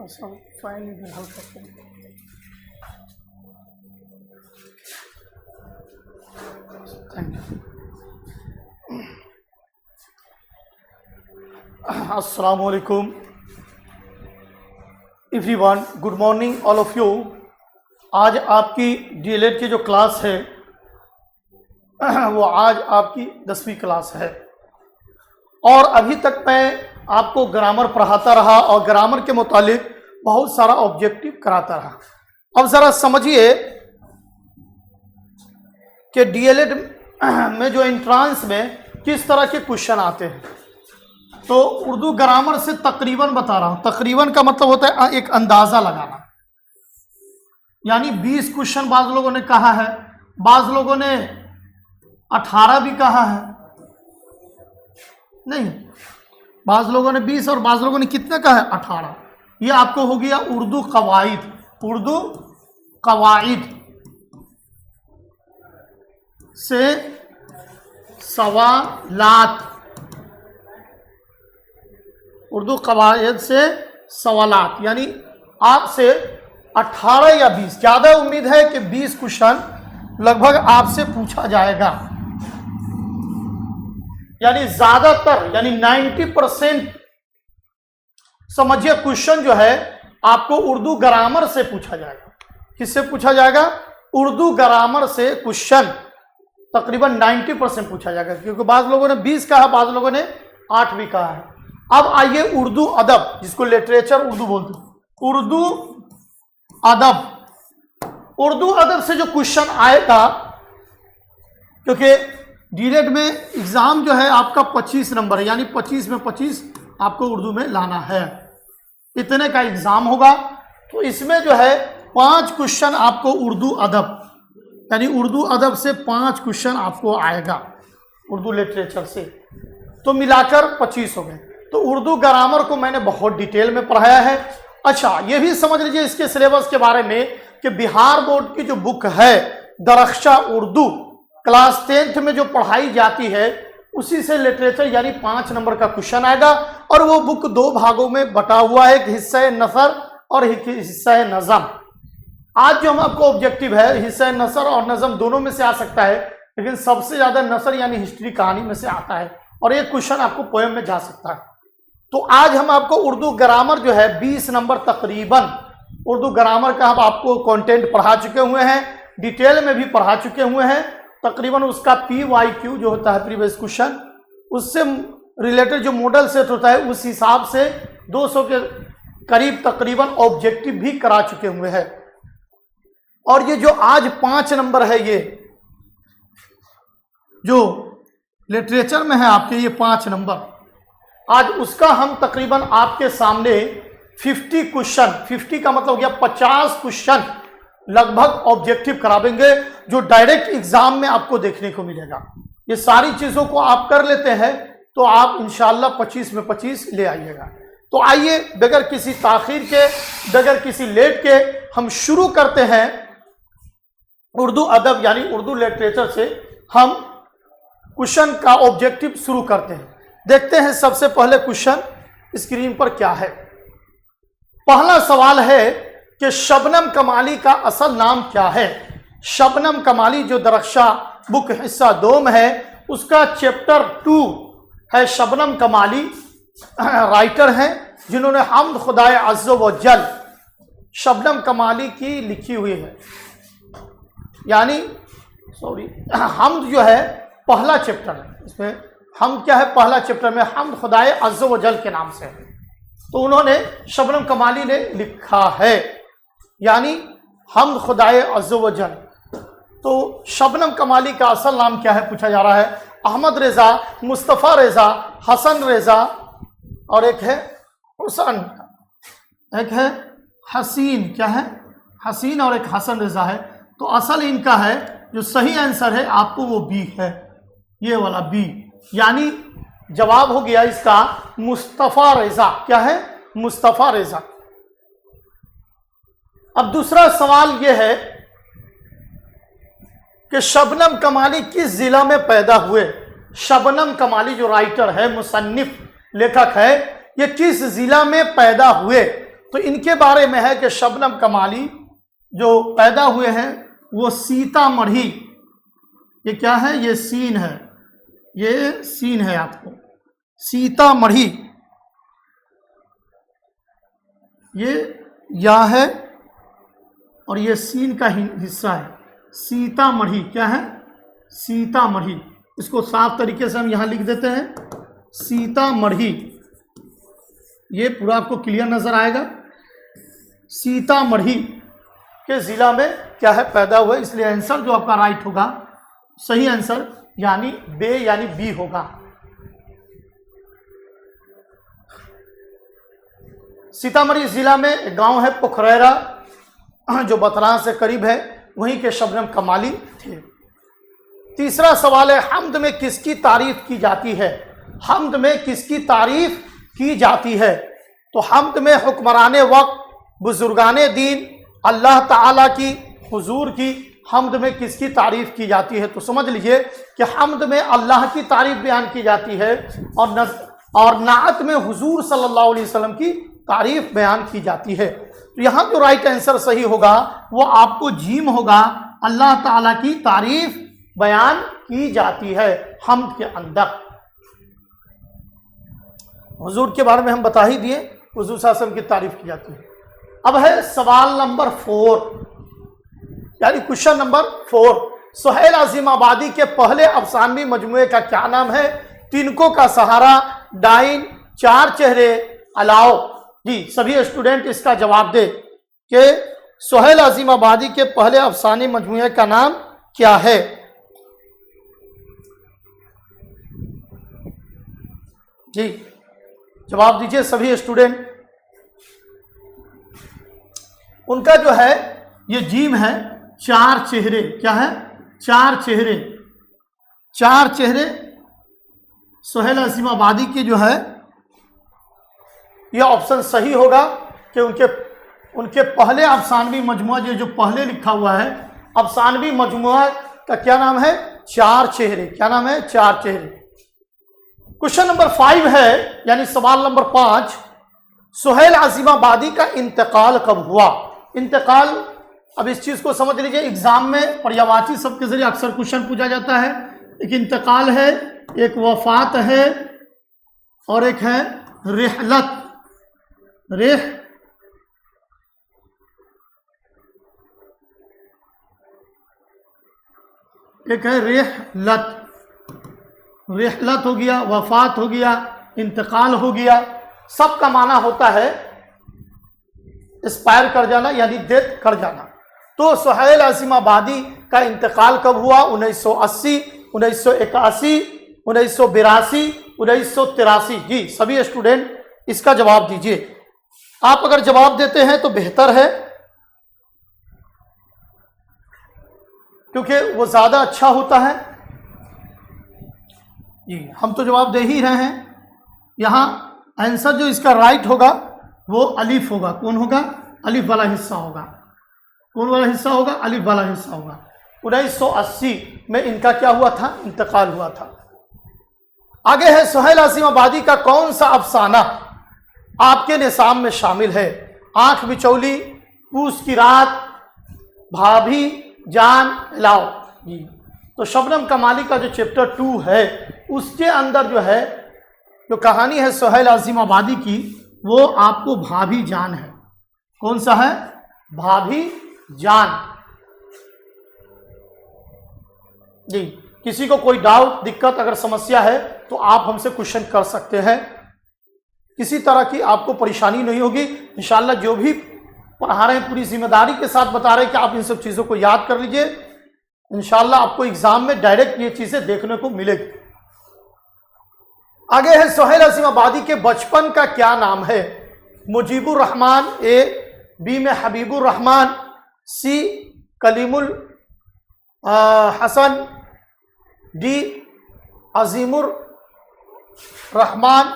थोड़ा सा फाइल इधर हल करते हैं। अस्सलाम वालेकुम everyone, good morning all of you. आज आपकी डीएलएड की जो क्लास है वो आज आपकी 10वीं क्लास है और अभी तक मैं आपको ग्रामर पढ़ाता रहा और ग्रामर के मुतालिक बहुत सारा ऑब्जेक्टिव कराता रहा। अब ज़रा समझिए कि डीएलएड में जो एंट्रांस में किस तरह के क्वेश्चन आते हैं। तो उर्दू ग्रामर से तकरीबन बता रहा हूँ। तकरीबन का मतलब होता है एक अंदाज़ा लगाना, यानी 20 क्वेश्चन बाज़ लोगों ने कहा है, बाज़ लोगों ने 18 भी कहा है, नहीं बाज़ लोगों ने 20 और बाज़ लोगों ने कितने कहा है 18। ये आपको हो गया उर्दू कवाइद। उर्दू कवाइद से सवालात, उर्दू कवायद से सवालात, यानी आपसे 18 या 20, ज़्यादा उम्मीद है कि 20 क्वेश्चन लगभग आपसे पूछा जाएगा, यानी ज़्यादातर यानी 90% समझिए क्वेश्चन जो है आपको उर्दू ग्रामर से पूछा जाएगा। किससे पूछा जाएगा? उर्दू ग्रामर से क्वेश्चन तकरीबन 90% पूछा जाएगा, क्योंकि बाज़ लोगों ने 20 कहा, बाज़ लोगों ने 8 भी कहा है। अब आइए उर्दू अदब, जिसको लिटरेचर उर्दू बोलते हैं, उर्दू अदब। उर्दू अदब से जो क्वेश्चन आएगा, क्योंकि डीएलएड में एग्जाम जो है आपका 25 नंबर है, यानी 25 में 25 आपको उर्दू में लाना है, इतने का एग्जाम होगा। तो इसमें जो है 5 क्वेश्चन आपको उर्दू अदब, यानी उर्दू अदब से 5 क्वेश्चन आपको आएगा उर्दू लिटरेचर से, तो मिलाकर 25 हो गए। तो उर्दू ग्रामर को मैंने बहुत डिटेल में पढ़ाया है। अच्छा, ये भी समझ लीजिए इसके सिलेबस के बारे में कि बिहार बोर्ड की जो बुक है दरख्शा उर्दू, क्लास 10th में जो पढ़ाई जाती है उसी से लिटरेचर यानी 5 नंबर का क्वेश्चन आएगा। और वो बुक 2 भागों में बटा हुआ है, एक हिस्सा नसर और एक हिस्सा नज़म। आज जो हम आपको ऑब्जेक्टिव है, हिस्सा नसर और नज़म दोनों में से आ सकता है, लेकिन सबसे ज़्यादा नसर यानी हिस्ट्री कहानी में से आता है, और एक क्वेश्चन आपको पोएम में जा सकता है। तो आज हम आपको उर्दू ग्रामर जो है 20 नंबर तकरीबन उर्दू ग्रामर का हम आपको कंटेंट पढ़ा चुके हुए हैं, डिटेल में भी पढ़ा चुके हुए हैं। तकरीबन उसका PYQ जो होता है प्रीवियस क्वेश्चन, उससे रिलेटेड जो मॉडल सेट होता है उस हिसाब से 200 के करीब तकरीबन ऑब्जेक्टिव भी करा चुके हुए हैं। और ये जो आज 5 नंबर है, ये जो लिटरेचर में है आपके ये 5 नंबर, आज उसका हम तकरीबन आपके सामने 50 क्वेश्चन, 50 का मतलब हो गया 50 क्वेश्चन लगभग ऑब्जेक्टिव करावेंगे, जो डायरेक्ट एग्जाम में आपको देखने को मिलेगा। ये सारी चीज़ों को आप कर लेते हैं तो आप इंशाल्लाह 25 में 25 ले आइएगा। तो आइए बगैर किसी ताखीर के, बगैर किसी लेट के हम शुरू करते हैं उर्दू अदब यानी उर्दू लिटरेचर से। हम क्वेश्चन का ऑब्जेक्टिव शुरू करते हैं। देखते हैं सबसे पहले क्वेश्चन स्क्रीन पर क्या है। पहला सवाल है कि शबनम कमाली का असल नाम क्या है। शबनम कमाली जो दरख्शा बुक हिस्सा 2 में है, उसका चैप्टर 2 है। शबनम कमाली राइटर हैं जिन्होंने हम्द खुदाए अज़्ज़ व जल शबनम कमाली की लिखी हुई है, यानी हम्द जो है पहला चैप्टर है, इसमें हम क्या है पहला चैप्टर में हम्द खुदाए अज़्ज़ व जल के नाम से है। तो उन्होंने शबनम कमाली ने लिखा है, यानी हम्द खुदाए अज़्ज़ व जल। तो शबनम कमाली का असल नाम क्या है पूछा जा रहा है। अहमद रेज़ा, मुस्तफ़ा रेज़ा, हसन रेज़ा और एक है हुसन, एक है हसीन, क्या है हसीन और एक हसन रेज़ा है। तो असल इनका है जो सही आंसर है आपको वो बी है, ये वाला बी, यानी जवाब हो गया इसका मुस्तफ़ा रेज़ा। क्या है? मुस्तफ़ा रेज़ा। अब दूसरा सवाल यह है कि शबनम कमाली किस जिला में पैदा हुए। शबनम कमाली जो राइटर है, मुसन्निफ लेखक है, ये किस जिला में पैदा हुए। तो इनके बारे में है कि शबनम कमाली जो पैदा हुए हैं वो सीतामढ़ी, ये क्या है, ये सीन है, ये सीन है आपको, सीतामढ़ी, ये या है और ये सीन का हिस्सा है, सीतामढ़ी क्या है, सीतामढ़ी। इसको साफ तरीके से हम यहां लिख देते हैं, सीतामढ़ी, ये पूरा आपको क्लियर नजर आएगा। सीतामढ़ी के जिला में क्या है, पैदा हुआ, इसलिए आंसर जो आपका राइट होगा, सही आंसर यानी बे यानी बी होगा। सीतामढ़ी जिला में गांव है पोखरेरा जो बतरान से करीब है, वहीं के शबनम कमाली थे। तीसरा सवाल है, हम्द में किसकी तारीफ की जाती है, हम्द में किसकी तारीफ की जाती है। तो हम्द में हुक्मराने वक्त, बुजुर्गाने दीन, अल्लाह ताला की, हुजूर की, हम्द में किसकी तारीफ की जाती है। तो समझ लीजिए कि हम्द में अल्लाह की तारीफ बयान की जाती है और नाअत में हुजूर सल्लल्लाहु अलैहि वसल्लम की तारीफ बयान की जाती है। तो यहाँ जो राइट आंसर सही होगा वो आपको जीम होगा, अल्लाह ताला की तारीफ बयान की जाती है हम्द के अंदर। हुजूर के बारे में हम बता ही दिए, हुजूर सल्लल्लाहु अलैहि वसल्लम की तारीफ की जाती है। अब है सवाल नंबर 4 यानी क्वेश्चन नंबर 4। सुहेल अजीमाबादी के पहले अफसानवी मजमूए का क्या नाम है। तिनको का सहारा, डाइन, चार चेहरे, अलाओ। जी सभी स्टूडेंट इसका जवाब दे कि सुहेल अजीमाबादी के पहले अफसानी मजमूए का नाम क्या है। जी जवाब दीजिए सभी स्टूडेंट। उनका जो है ये जीम है, चार चेहरे, क्या है, चार चेहरे, चार चेहरे। सुहेल अजीमाबादी की जो है यह ऑप्शन सही होगा कि उनके पहले अफसानवी मजमुआ, जो पहले लिखा हुआ है अफसानवी मजमुआ का क्या नाम है, चार चेहरे। क्या नाम है, चार चेहरे। क्वेश्चन नंबर 5 है यानी सवाल नंबर 5। सुहेल अजीमाबादी का इंतकाल कब हुआ। इंतकाल, अब इस चीज को समझ लीजिए, एग्जाम में पर्यायवाची शब्द के जरिए अक्सर क्वेश्चन पूछा जाता है। एक इंतकाल है, एक वफात है और एक है रिहलत। एक है रिहलत। रिहलत हो गया, वफात हो गया, इंतकाल हो गया। सबका माना होता है एक्सपायर कर जाना यानी डेथ कर जाना। तो सुहेल अजीमाबादी का इंतकाल कब हुआ। 1980, 1981, 1982, 1983। जी सभी स्टूडेंट इसका जवाब दीजिए। आप अगर जवाब देते हैं तो बेहतर है क्योंकि वो ज्यादा अच्छा होता है। जी हम तो जवाब दे ही रहे हैं। यहां आंसर जो इसका राइट होगा वो अलिफ होगा। कौन होगा, अलिफ वाला हिस्सा होगा। कौन वाला हिस्सा होगा, अलिफ वाला हिस्सा होगा। 1980 में इनका क्या हुआ था, इंतकाल हुआ था। आगे है सुहेल अजीमाबादी का कौन सा अफसाना आपके निसाब में शामिल है। आंख बिचौली, पूस की रात, भाभी जान, लाओ। जी तो शबनम कमाली का जो चैप्टर 2 है उसके अंदर जो है जो कहानी है सुहेल अजीमाबादी की, वो आपको भाभी जान है। कौन सा है, भाभी जान। जी किसी को कोई डाउट, दिक्कत, अगर समस्या है तो आप हमसे क्वेश्चन कर सकते हैं। किसी तरह की आपको परेशानी नहीं होगी इंशाल्लाह। जो भी पढ़ा रहे हैं पूरी जिम्मेदारी के साथ बता रहे हैं कि आप इन सब चीज़ों को याद कर लीजिए। इंशाल्लाह आपको एग्जाम में डायरेक्ट ये चीज़ें देखने को मिलेगी। आगे है सुहेल अजीमाबादी के बचपन का क्या नाम है। मुजीबुर रहमान, ए, बी में हबीबुर रहमान, सी कलीमुल हसन, डी अजीमुर रहमान।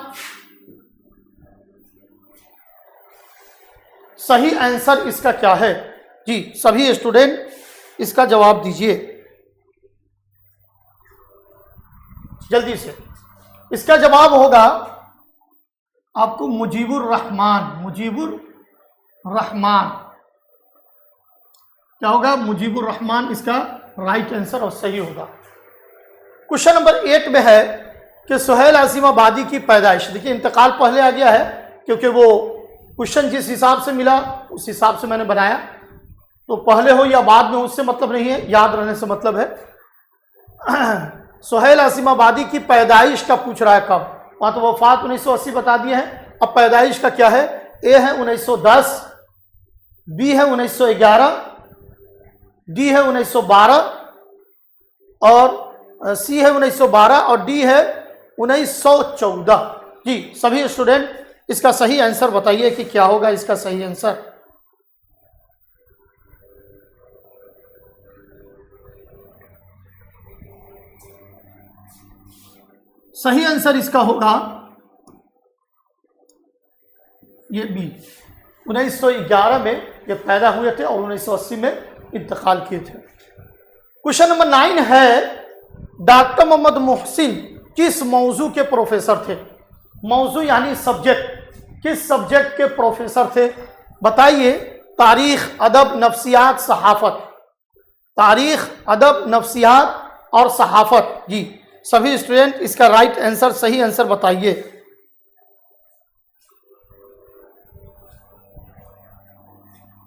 सही आंसर इसका क्या है। जी सभी स्टूडेंट इसका जवाब दीजिए जल्दी से। इसका जवाब होगा आपको मुजीबुर रहमान। मुजीबुर रहमान। क्या होगा? मुजीबुर रहमान इसका राइट आंसर और सही होगा। क्वेश्चन नंबर 8 में है कि सुहेल आसिम आबादी की पैदाइश। देखिए इंतकाल पहले आ गया है क्योंकि वो क्वेश्चन जिस हिसाब से मिला उस हिसाब से मैंने बनाया, तो पहले हो या बाद में उससे मतलब नहीं है, याद रहने से मतलब है। सुहेल आसिम आबादी की पैदाइश का पूछ रहा है कब। वहां तो वफात 1980 बता दिए हैं, अब पैदाइश का क्या है? ए है 1910, बी है 1911, डी है 1912 और सी है 1912 और डी है 1914। जी सभी स्टूडेंट इसका सही आंसर बताइए कि क्या होगा इसका सही आंसर। सही आंसर इसका होगा ये बी। 1911 में ये पैदा हुए थे और 1980 में इंतकाल किए थे। क्वेश्चन नंबर 9 है डॉक्टर मोहम्मद मोहसिन किस मौजू के प्रोफेसर थे? मौजू यानी सब्जेक्ट, किस सब्जेक्ट के प्रोफेसर थे बताइए। तारीख, अदब, नफ्सियात, सहाफत। तारीख, अदब, नफ्सियात और सहाफत। जी सभी स्टूडेंट इसका राइट आंसर, सही आंसर बताइए।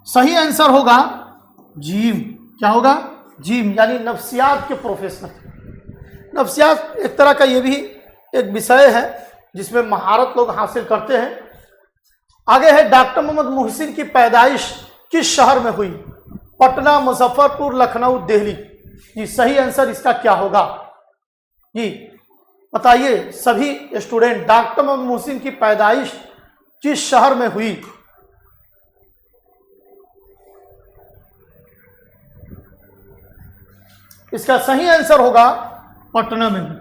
सही आंसर होगा जीम। क्या होगा? जीम, यानी नफ्सियात के प्रोफेसर। नफ्सियात एक तरह का ये भी एक विषय है जिसमें महारत लोग हासिल करते हैं। आगे है डॉक्टर मोहम्मद मोहसिन की पैदाइश किस शहर में हुई? पटना, मुजफ्फरपुर, लखनऊ, दिल्ली। जी सही आंसर इसका क्या होगा? जी बताइए सभी स्टूडेंट, डॉक्टर मोहम्मद मोहसिन की पैदाइश किस शहर में हुई? इसका सही आंसर होगा पटना में हुई।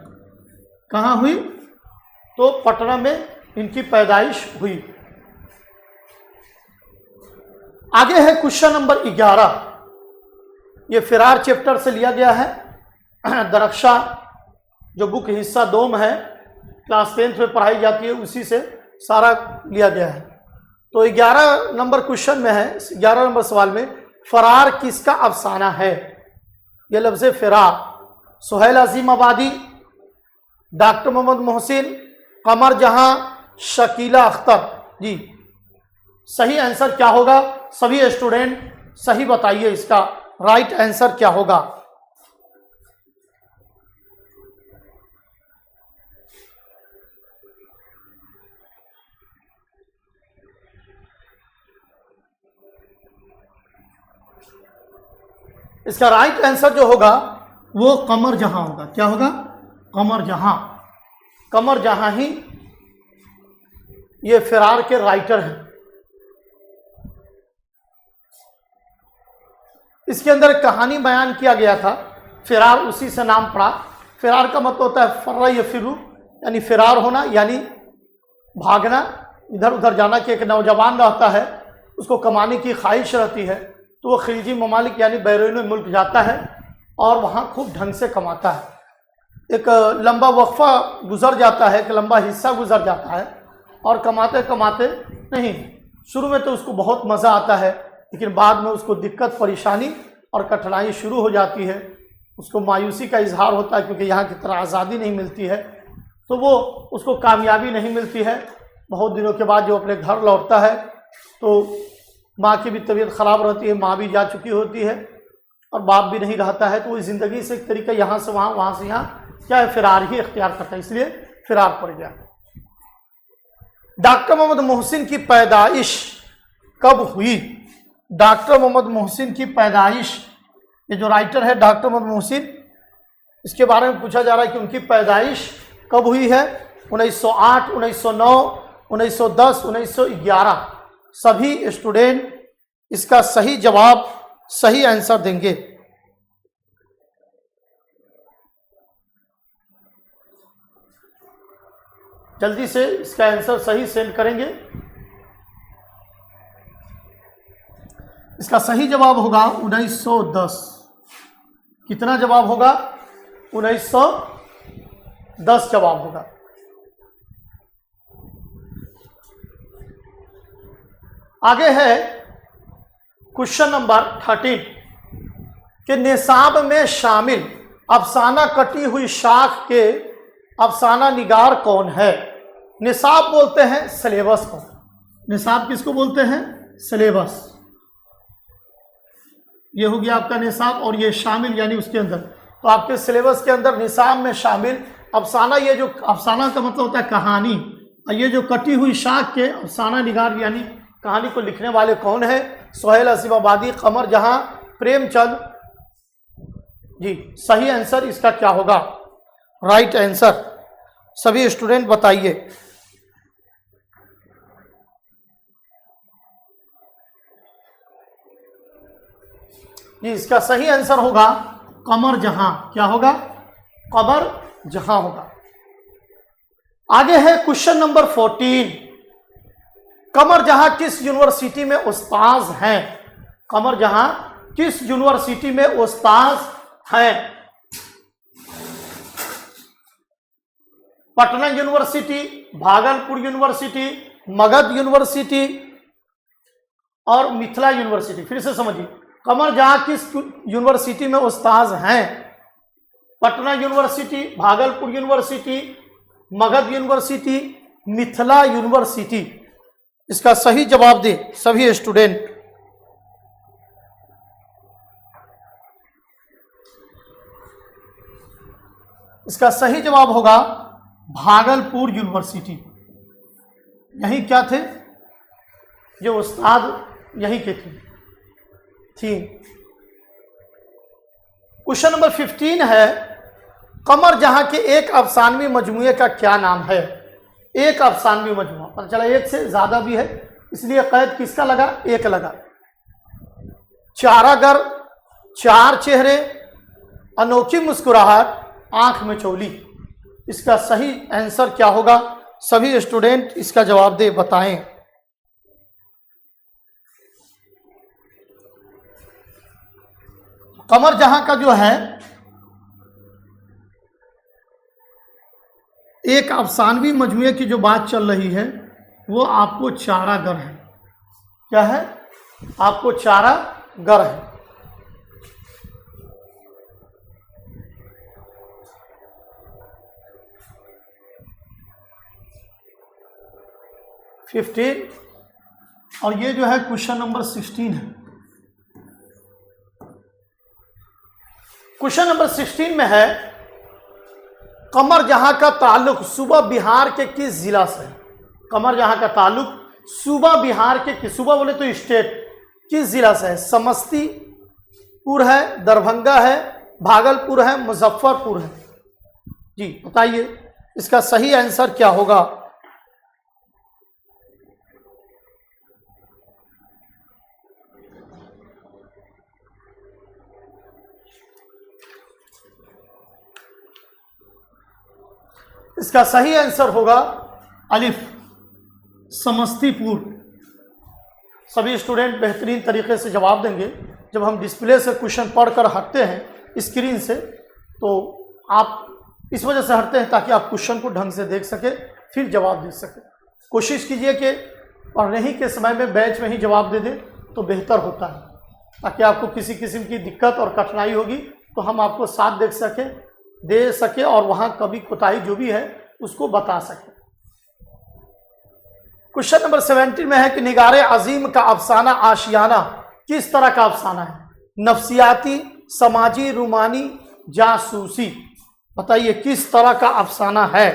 कहाँ हुई? तो पटना में इनकी पैदाइश हुई। आगे है क्वेश्चन नंबर 11। ये फिरार चैप्टर से लिया गया है। दरख्शा जो बुक हिस्सा 2 में है, क्लास 10th में पढ़ाई जाती है, उसी से सारा लिया गया है। तो 11 नंबर क्वेश्चन में है, 11 नंबर सवाल में, फरार किसका अफसाना है? ये लफ्ज़ फिरार सुहेल आसिम आबादी, डॉक्टर मोहम्मद मोहसिन, कमर जहां, शकीला अख्तर। जी सही आंसर क्या होगा? सभी स्टूडेंट सही बताइए इसका राइट आंसर क्या होगा। इसका राइट आंसर जो होगा वो कमर जहां होगा। क्या होगा? कमर जहां। कमर जहां ही ये फिरार के राइटर हैं। इसके अंदर कहानी बयान किया गया था, फिरार उसी से नाम पड़ा। फिरार का मतलब होता है फर्रा यफिरू, यानी फिरार होना, यानी भागना, इधर उधर जाना। कि एक नौजवान रहता है, उसको कमाने की ख्वाहिश रहती है, तो वो खिलजी ममालिक यानी बैरून मुल्क जाता है और वहाँ खूब ढंग से कमाता है। एक लंबा वक्फा गुजर जाता है, एक लंबा हिस्सा गुजर जाता है और कमाते कमाते नहीं, शुरू में तो उसको बहुत मज़ा आता है, लेकिन बाद में उसको दिक्कत, परेशानी और कठिनाई शुरू हो जाती है। उसको मायूसी का इजहार होता है क्योंकि यहाँ की तरह आज़ादी नहीं मिलती है, तो वो उसको कामयाबी नहीं मिलती है। बहुत दिनों के बाद जो अपने घर लौटता है तो माँ की भी तबीयत ख़राब रहती है, माँ भी जा चुकी होती है और बाप भी नहीं रहता है, तो वो ज़िंदगी से एक तरीका यहाँ से वहाँ, वहाँ से यहाँ, क्या है, फिरार ही इख्तियार करता है, इसलिए फिरार पड़ गया। डॉक्टर मोहम्मद मोहसिन की पैदाइश कब हुई? डॉक्टर मोहम्मद मोहसिन की पैदाइश, ये जो राइटर है डॉक्टर मोहम्मद मोहसिन, इसके बारे में पूछा जा रहा है कि उनकी पैदाइश कब हुई है। 1908, 1909, 1910, 1911। सभी स्टूडेंट इसका सही जवाब, सही आंसर देंगे। जल्दी से इसका आंसर सही सेंड करेंगे। इसका सही जवाब होगा 1910। कितना जवाब होगा? 1910 जवाब होगा। आगे है क्वेश्चन नंबर 13 कि निसाब में शामिल अफसाना कटी हुई शाख के अफसाना निगार कौन है। निसाब बोलते हैं सिलेबस को। निसाब किसको बोलते हैं? सिलेबस। ये हो गया आपका निसाब, और ये शामिल यानी उसके अंदर। तो आपके सिलेबस के अंदर निसाब में शामिल अफसाना, ये जो अफसाना का मतलब होता है कहानी, और ये जो कटी हुई शाख के अफसाना निगार यानी कहानी को लिखने वाले कौन है? सोहेल असीमाबादी, कमर जहां, प्रेमचंद। जी सही आंसर इसका क्या होगा? Right answer. सभी स्टूडेंट बताइए। जी इसका सही आंसर होगा कमर जहां। क्या होगा? कमर जहां होगा। आगे है क्वेश्चन नंबर 14। कमर जहां किस यूनिवर्सिटी में उस्ताद हैं? कमर जहां किस यूनिवर्सिटी में उस्ताद हैं? Patna university, Bhagalpur university, Magadh university और मिथिला यूनिवर्सिटी। फिर से समझिए, कमर जहां किस यूनिवर्सिटी में उस्ताद हैं? Patna university, Bhagalpur university, Magadh university, Mithila university. इसका सही जवाब दे सभी स्टूडेंट। इसका सही जवाब होगा भागलपुर यूनिवर्सिटी। यही क्या थे? जो उस्ताद यही के थे। क्वेश्चन नंबर 15 है, कमर जहां के एक अफसानवी मजमूए का क्या नाम है? एक अफसानवी मजमुआ, पता चला एक से ज्यादा भी है, इसलिए कैद किसका लगा? एक लगा। चारागर, चार चेहरे, अनोखी मुस्कुराहट, आंख में चोली। इसका सही आंसर क्या होगा? सभी स्टूडेंट इसका जवाब दे, बताएं। कमर जहां का जो है एक अफसानवी मजमुए की जो बात चल रही है वो आपको चारागर है। क्या है? आपको चारागर है। फिफ्टीन, और ये जो है क्वेश्चन नंबर 16 है। क्वेश्चन नंबर 16 में है, कमर जहां का ताल्लुक सूबा बिहार के किस जिला से है? कमर जहां का ताल्लुक सूबा बिहार के, सूबा बोले तो स्टेट, किस जिला से है? समस्तीपुर है, दरभंगा है, भागलपुर है, मुजफ्फरपुर है। जी बताइए इसका सही आंसर क्या होगा? इसका सही आंसर होगा अलिफ, समस्तीपुर। सभी स्टूडेंट बेहतरीन तरीके से जवाब देंगे। जब हम डिस्प्ले से क्वेश्चन पढ़कर हटते हैं स्क्रीन से, तो आप इस वजह से हटते हैं ताकि आप क्वेश्चन को ढंग से देख सके, फिर जवाब दे सके। कोशिश कीजिए कि पढ़ने ही के समय में बैच में ही जवाब दे दें तो बेहतर होता है, ताकि आपको किसी किस्म की दिक्कत और कठिनाई होगी तो हम आपको साथ दे सके और वहाँ कभी कोताही जो भी है उसको बता सके। क्वेश्चन नंबर 17 में है कि निगारे अजीम का अफसाना आशियाना किस तरह का अफसाना है? नफ्सियाती, समाजी, रूमानी, जासूसी। बताइए किस तरह का अफसाना है?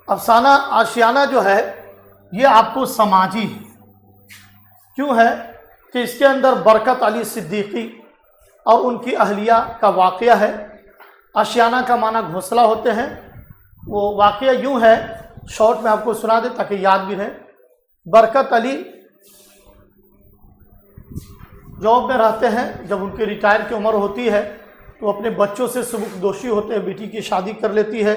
अफसाना आशियाना जो है ये आपको समाजी है। क्यों है? कि इसके अंदर बरकत अली सिद्दीकी और उनकी अहलिया का वाक़या है। आशियाना का माना घोंसला होते हैं। वो वाक़या यूँ है, शॉर्ट में आपको सुना दे ताकि याद भी रहे। बरकत अली जॉब में रहते हैं, जब उनके रिटायर की उम्र होती है तो अपने बच्चों से सुबुकदोशी होते हैं, बेटी की शादी कर लेती है,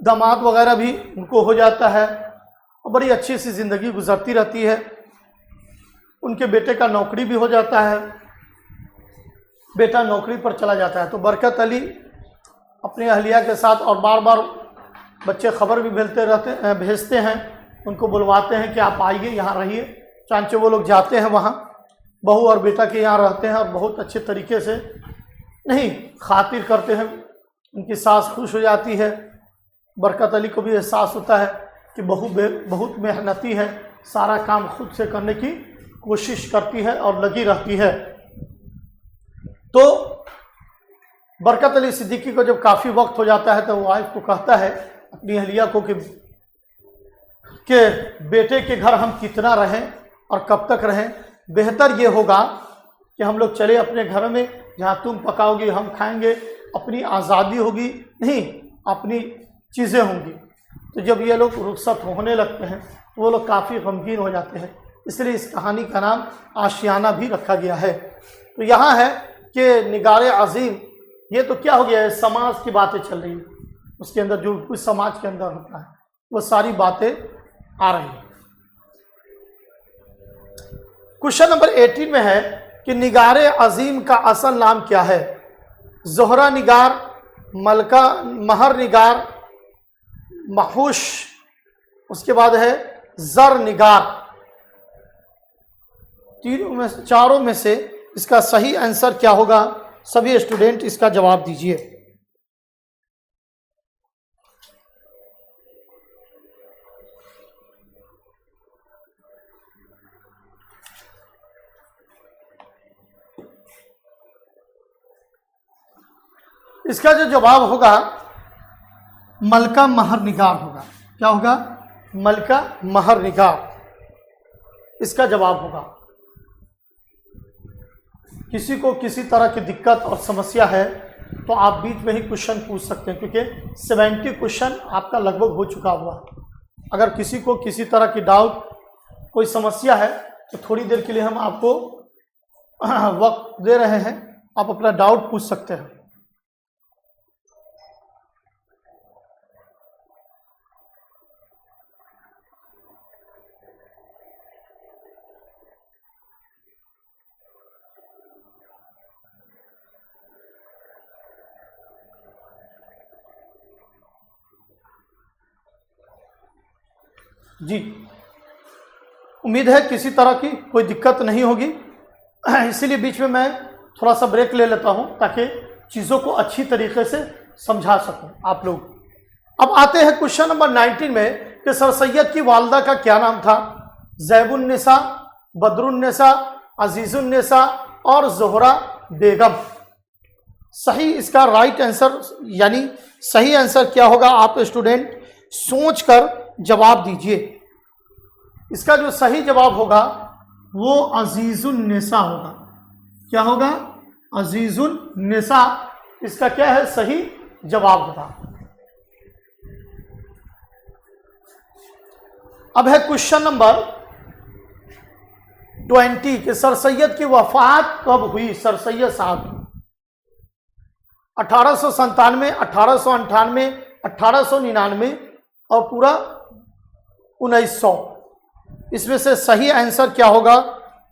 दामाद वगैरह भी उनको हो जाता है और बड़ी अच्छी सी ज़िंदगी गुजरती रहती है। उनके बेटे का नौकरी भी हो जाता है, बेटा नौकरी पर चला जाता है। तो बरकत अली अपनी अहलिया के साथ, और बार बार बच्चे खबर भी भेजते हैं, उनको बुलवाते हैं कि आप आइए यहाँ रहिए। चांचे वो लोग जाते हैं वहाँ, बहू और बेटा के यहाँ रहते हैं और बहुत अच्छे तरीके से नहीं खातिर करते हैं। उनकी सास खुश हो जाती है। बरकत अली को भी एहसास होता है कि बहू बहुत मेहनती है, सारा काम खुद से करने की कोशिश करती है और लगी रहती है। तो बरकत अली सिद्दीकी को जब काफ़ी वक्त हो जाता है तो वो वाइफ को कहता है, अपनी अहलिया को, कि बेटे के घर हम कितना रहें और कब तक रहें। बेहतर ये होगा कि हम लोग चले अपने घर में, जहाँ तुम पकाओगी हम खाएंगे, अपनी आज़ादी होगी, नहीं अपनी चीज़ें होंगी। तो जब ये लोग रुखसत होने लगते हैं तो वो लोग काफ़ी गमगीन हो जाते हैं। इसलिए इस कहानी का नाम आशियाना भी रखा गया है। तो यहाँ है कि निगारे अजीम, ये तो क्या हो गया है, समाज की बातें चल रही है, उसके अंदर जो कुछ समाज के अंदर होता है वो सारी बातें आ रही हैं। क्वेश्चन नंबर 18 में है कि निगारे अजीम का असल नाम क्या है। जोहरा निगार, मलका महर निगार, महूश, उसके बाद है जर निगार। चारों में से इसका सही आंसर क्या होगा? सभी स्टूडेंट इसका जवाब दीजिए। इसका जो जवाब होगा मलका महर निगार होगा। क्या होगा? मलका महर निगार इसका जवाब होगा। किसी को किसी तरह की दिक्कत और समस्या है तो आप बीच में ही क्वेश्चन पूछ सकते हैं, क्योंकि 70 क्वेश्चन आपका लगभग हो चुका हुआ। अगर किसी को किसी तरह की डाउट, कोई समस्या है तो थोड़ी देर के लिए हम आपको वक्त दे रहे हैं, आप अपना डाउट पूछ सकते हैं। जी, उम्मीद है किसी तरह की कोई दिक्कत नहीं होगी। इसीलिए बीच में मैं थोड़ा सा ब्रेक ले लेता हूं ताकि चीज़ों को अच्छी तरीके से समझा सकूं आप लोग। अब आते हैं क्वेश्चन नंबर 19 में कि सर सैयद की वालदा का क्या नाम था? ज़ैबुन्निसा, बदरुन्निसा, अजीजुन्निसा और ज़ोहरा बेगम। सही इसका राइट आंसर यानी सही आंसर क्या होगा? आप स्टूडेंट सोचकर जवाब दीजिए। इसका जो सही जवाब होगा वो अजीजुन्निसा होगा। क्या होगा? अजीजुन्निसा इसका क्या है? सही जवाब होगा। अब है क्वेश्चन नंबर 20 कि सर सैयद की वफात कब हुई? सर सैयद साहब 1897, 1898, 1899 और पूरा 1900। इसमें से सही आंसर क्या होगा?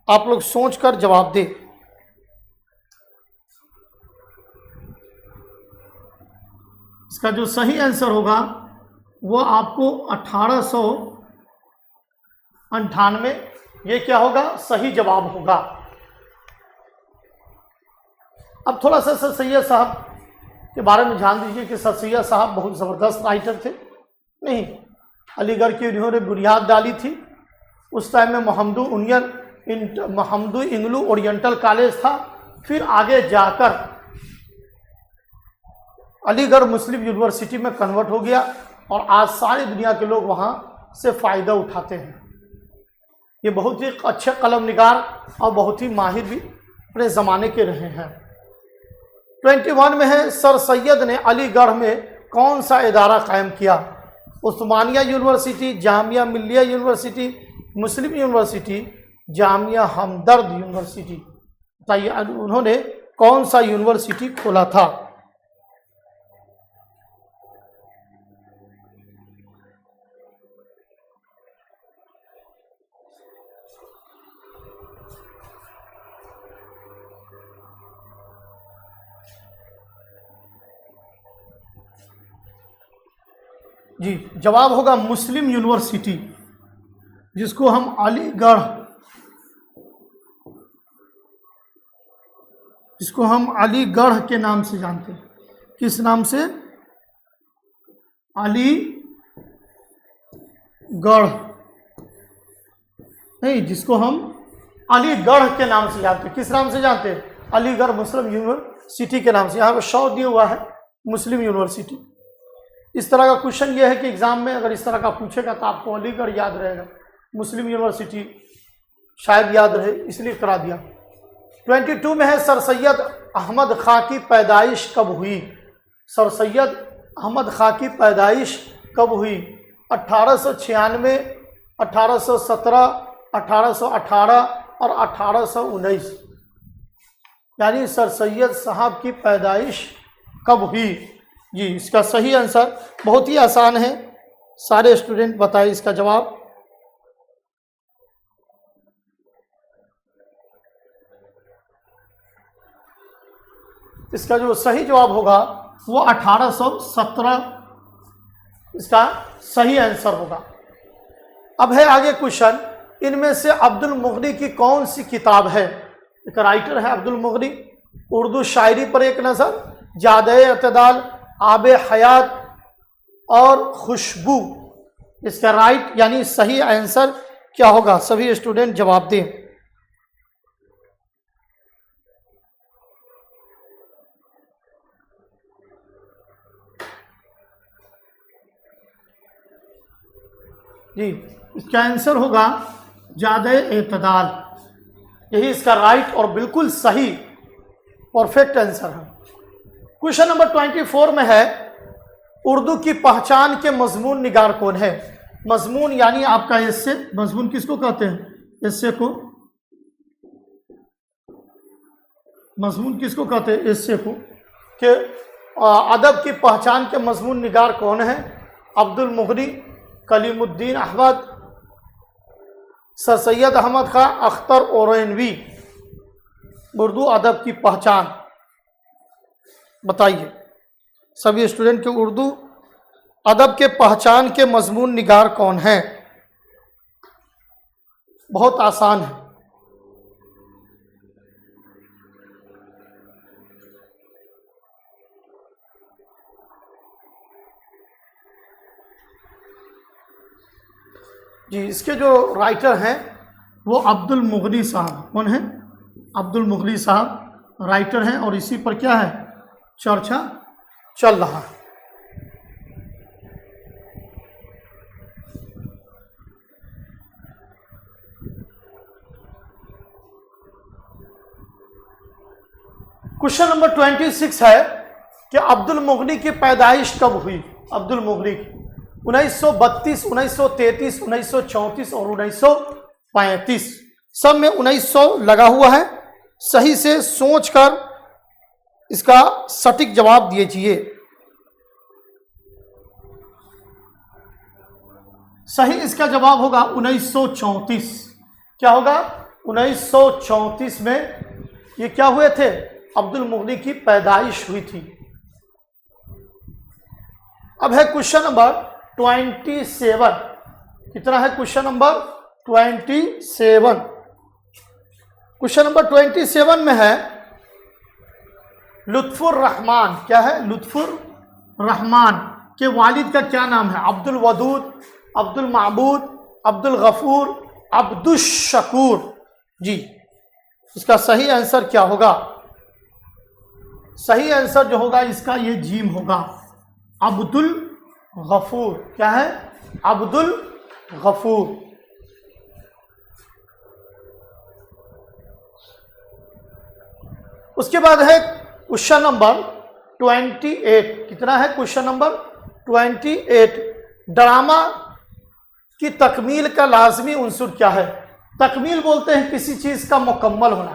आप लोग सोचकर जवाब दें। इसका जो सही आंसर होगा वो आपको 1898 ये क्या होगा? सही जवाब होगा। अब थोड़ा सा सर सैयद साहब के बारे में जान दीजिए कि सर सैयद साहब बहुत ज़बरदस्त राइटर थे। नहीं, अलीगढ़ की इन्होंने बुनियाद डाली थी। उस टाइम में मोहम्मदू इंग्लू ओरिएंटल कॉलेज था। फिर आगे जाकर अलीगढ़ मुस्लिम यूनिवर्सिटी में कन्वर्ट हो गया और आज सारी दुनिया के लोग वहाँ से फ़ायदा उठाते हैं। ये बहुत ही अच्छे कलम निगार और बहुत ही माहिर भी अपने ज़माने के रहे हैं। 21 में है सर सैयद ने अलीगढ़ में कौन सा इदारा कायम किया? उस्मानिया यूनिवर्सिटी, जामिया मिल्लिया यूनिवर्सिटी, मुस्लिम यूनिवर्सिटी, जामिया हमदर्द यूनिवर्सिटी। बताइए उन्होंने कौन सा यूनिवर्सिटी खोला था? जी जवाब होगा मुस्लिम यूनिवर्सिटी, जिसको हम अलीगढ़ के नाम से जानते हैं। किस नाम से? अलीगढ़ नहीं, जिसको हम अलीगढ़ के नाम से जानते हैं। किस नाम से जानते हैं? अलीगढ़ मुस्लिम यूनिवर्सिटी के नाम से। यहाँ पर 100 दिया हुआ है मुस्लिम यूनिवर्सिटी। इस तरह का क्वेश्चन ये है कि एग्जाम में अगर इस तरह का पूछेगा तो आपको अलीगढ़ याद रहेगा, मुस्लिम यूनिवर्सिटी शायद याद रहे, इसलिए करा दिया। 22 में है सर सैयद अहमद खां की पैदाइश कब हुई? सर सैयद अहमद खां की पैदाइश कब हुई? 1896, 1817, 1818 और 1819। यानी सर सैयद साहब की पैदाइश कब हुई? जी इसका सही आंसर बहुत ही आसान है, सारे स्टूडेंट बताइए इसका जवाब। इसका जो सही जवाब होगा वो 1817 इसका सही आंसर होगा। अब है आगे क्वेश्चन, इनमें से अब्दुल मुगनी की कौन सी किताब है? एक राइटर है अब्दुल मुगनी, उर्दू शायरी पर एक नज़र, जाद-ए-इत्तेदाल, आब हयात और खुशबू। इसका राइट यानी सही आंसर क्या होगा? सभी स्टूडेंट जवाब दें। जी इसका आंसर होगा जाद-ए-इत्तेदाल, यही इसका राइट और बिल्कुल सही परफेक्ट आंसर है। क्वेश्चन नंबर 24 में है, उर्दू की पहचान के मजमून निगार कौन है? मजमून यानी आपका एस्से, मजमून किसको कहते हैं? एस्से को। मजमून किसको कहते हैं? एस्से को। कि अदब की पहचान के मजमून निगार कौन है? अब्दुल मुगनी, कलीमुद्दीन अहमद, सर सैयद अहमद खां, अख्तर ओरैनवी। उर्दू अदब की पहचान बताइए सभी स्टूडेंट के, उर्दू अदब के पहचान के मजमून निगार कौन है? बहुत आसान है। जी इसके जो राइटर हैं वो अब्दुल मुगनी साहब। कौन है? अब्दुल मुगनी साहब राइटर हैं और इसी पर क्या है? चर्चा चल रहा है। क्वेश्चन नंबर 26 है कि अब्दुल मुगनी की पैदाइश कब हुई? अब्दुल मुगनी की 1932, 1933, 1934 और 1935। सब में 1900 लगा हुआ है। सही से सोचकर इसका सटीक जवाब दीजिए। सही इसका जवाब होगा 1934। क्या होगा? 1934 में ये क्या हुए थे? अब्दुल मुगनी की पैदाइश हुई थी। अब है क्वेश्चन नंबर 27। कितना है क्वेश्चन नंबर 27? क्वेश्चन नंबर 27 में है, लुत्फुर रहमान। क्या है? लुत्फुर रहमान के वालिद का क्या नाम है? अब्दुल वदूद, अब्दुल माबूद, अब्दुल गफूर, अब्दुल शकूर। जी इसका सही आंसर क्या होगा? सही आंसर जो होगा इसका ये जीम होगा, अब्दुल गफूर। क्या है? अब्दुल गफूर। उसके बाद है क्वेश्चन नंबर 28। कितना है क्वेश्चन नंबर 28? ड्रामा की तकमील का लाजमी उनसुर क्या है? तकमील बोलते हैं किसी चीज का मुकम्मल होना।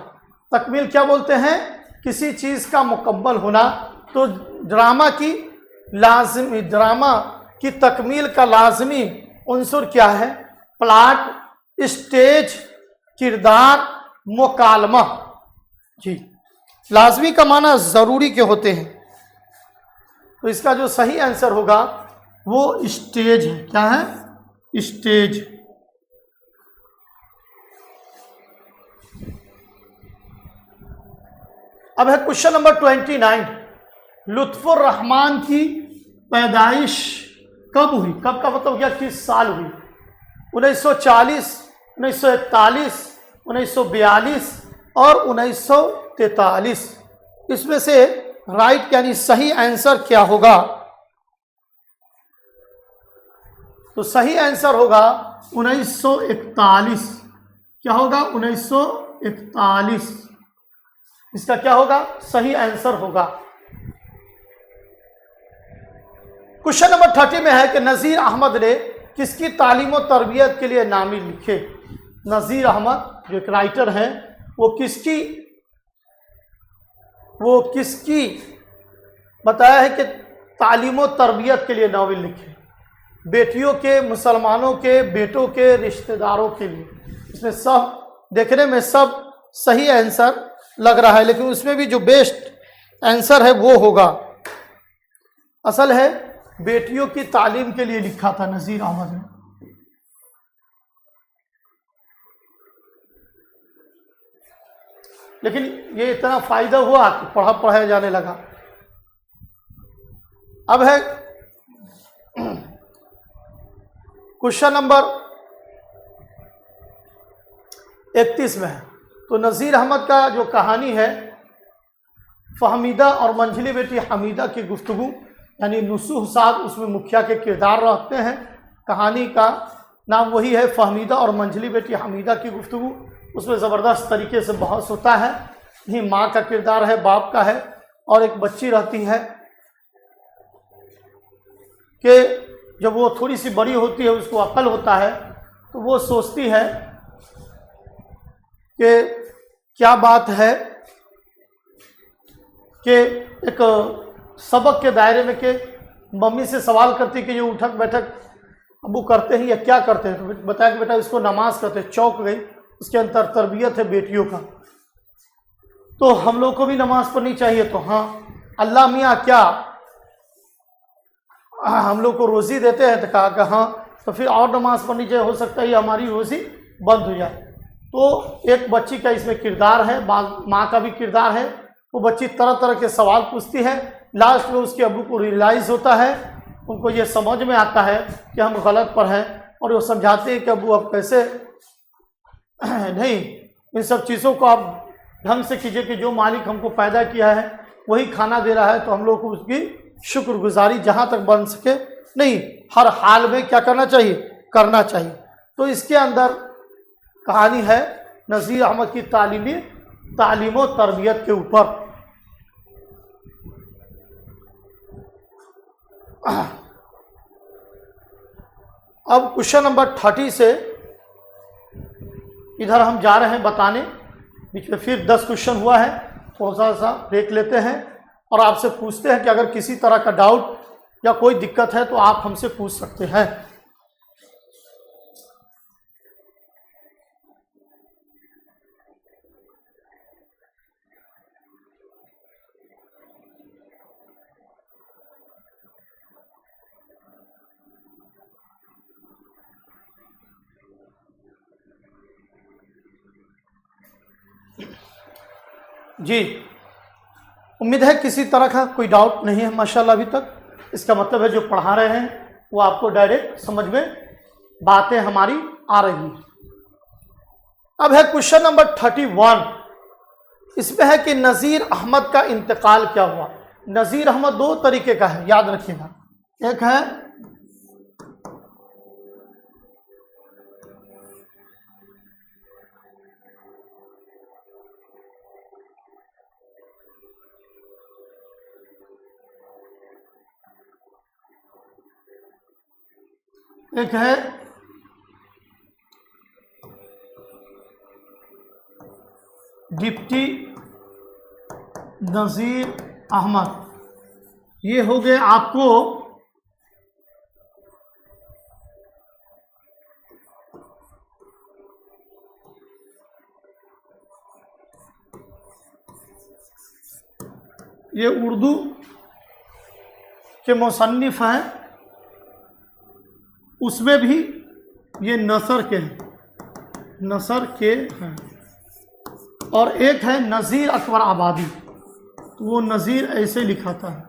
तकमील क्या बोलते हैं? किसी चीज का मुकम्मल होना। तो ड्रामा की तकमील का लाजमी उनसुर क्या है? प्लाट, स्टेज, किरदार, मुकालमा। जी लाजमी का माना जरूरी के होते हैं। तो इसका जो सही आंसर होगा वो स्टेज है। क्या है? स्टेज। अब है क्वेश्चन नंबर 29। लुत्फुर रहमान की पैदाइश कब हुई? कब का मतलब क्या, किस साल हुई? 1940, 1941, 1942 और 1943। इसमें से राइट यानी सही आंसर क्या होगा? तो सही आंसर होगा 1941। क्या होगा? 1941 इसका क्या होगा? सही आंसर होगा। क्वेश्चन नंबर 30 में है कि नज़ीर अहमद ने किसकी तालीम और तरबियत के लिए नामी लिखे? नज़ीर अहमद जो एक राइटर हैं, वो किसकी बताया है कि तालीम और तरबियत के लिए नावल लिखे? बेटियों के, मुसलमानों के बेटों के, रिश्तेदारों के लिए। इसमें सब देखने में सब सही आंसर लग रहा है, लेकिन उसमें भी जो बेस्ट आंसर है वो होगा, असल है बेटियों की तालीम के लिए लिखा था नज़ीर अहमद ने। लेकिन ये इतना फायदा हुआ कि पढ़ाया जाने लगा। अब है क्वेश्चन नंबर 31 में है। तो नज़ीर अहमद का जो कहानी है, फहमीदा और मंझली बेटी हमीदा की गुफ्तगू, यानी नुसूह साहब उसमें मुखिया के किरदार रखते हैं। कहानी का नाम वही है, फहमीदा और मंझली बेटी हमीदा की गुफ्तगू। उसमें ज़बरदस्त तरीके से बहस होता है। यही माँ का किरदार है, बाप का है, और एक बच्ची रहती है कि जब वो थोड़ी सी बड़ी होती है, उसको अक्ल होता है, तो वो सोचती है कि क्या बात है कि एक सबक के दायरे में के मम्मी से सवाल करती कि ये उठक बैठक अबू करते हैं या क्या करते हैं? तो बताया कि बेटा इसको नमाज करते हैं। चौंक गई, इसके अंदर तरबियत है बेटियों का, तो हम लोग को भी नमाज पढ़नी चाहिए। तो हाँ अल्लाह मियाँ क्या हम लोग को रोज़ी देते हैं? तो कहा कि हाँ, तो फिर और नमाज पढ़नी चाहिए, हो सकता है हमारी रोज़ी बंद हो जाए। तो एक बच्ची का इसमें किरदार है, माँ का भी किरदार है। वो बच्ची तरह तरह के सवाल पूछती है। लास्ट में उसके अब्बू को रियलाइज़ होता है, उनको ये समझ में आता है कि हम गलत पर हैं, और वो समझाते हैं कि अब्बू अब कैसे नहीं, इन सब चीज़ों को आप ढंग से कीजिए कि जो मालिक हमको पैदा किया है वही खाना दे रहा है, तो हम लोग को उसकी शुक्रगुजारी जहाँ तक बन सके नहीं, हर हाल में क्या करना चाहिए? करना चाहिए। तो इसके अंदर कहानी है नज़ीर अहमद की तालीम और तरबियत के ऊपर। अब क्वेश्चन नंबर 30 से इधर हम जा रहे हैं बताने। बीच में फिर 10 क्वेश्चन हुआ है, थोड़ा सा देख लेते हैं और आपसे पूछते हैं कि अगर किसी तरह का डाउट या कोई दिक्कत है तो आप हमसे पूछ सकते हैं। जी, उम्मीद है किसी तरह का कोई डाउट नहीं है माशाल्लाह अभी तक। इसका मतलब है जो पढ़ा रहे हैं वो आपको डायरेक्ट समझ में बातें हमारी आ रही हैं। अब है क्वेश्चन नंबर 31। इसमें है कि नज़ीर अहमद का इंतकाल क्या हुआ? नज़ीर अहमद 2 तरीके का है, याद रखिएगा। एक है डिप्टी नज़ीर अहमद। ये हो गए आपको ये उर्दू के मुसन्निफ हैं उसमें भी ये नसर के हैं, नसर के हैं। और एक है नज़ीर अकबर आबादी, तो वो नज़ीर ऐसे लिखा था।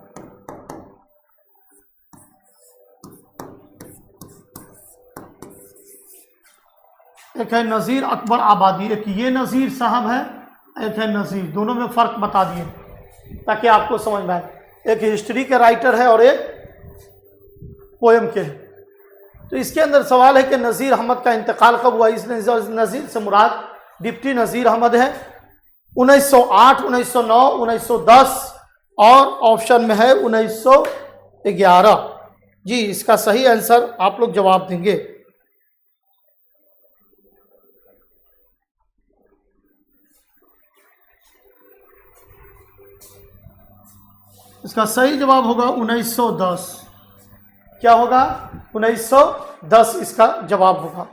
एक है नज़ीर अकबर आबादी, एक ये नज़ीर साहब है, एक है नज़ीर। दोनों में फ़र्क बता दिए ताकि आपको समझ में आए। एक हिस्ट्री के राइटर है और एक पोएम के है। तो इसके अंदर सवाल है कि नज़ीर अहमद का इंतकाल कब हुआ। इस नज़ीर से मुराद डिप्टी नज़ीर अहमद है। 1908, 1909, 1910 और ऑप्शन में है 1911। जी, इसका सही आंसर आप लोग जवाब देंगे। इसका सही जवाब होगा 1910। क्या होगा? 1910 इसका जवाब होगा।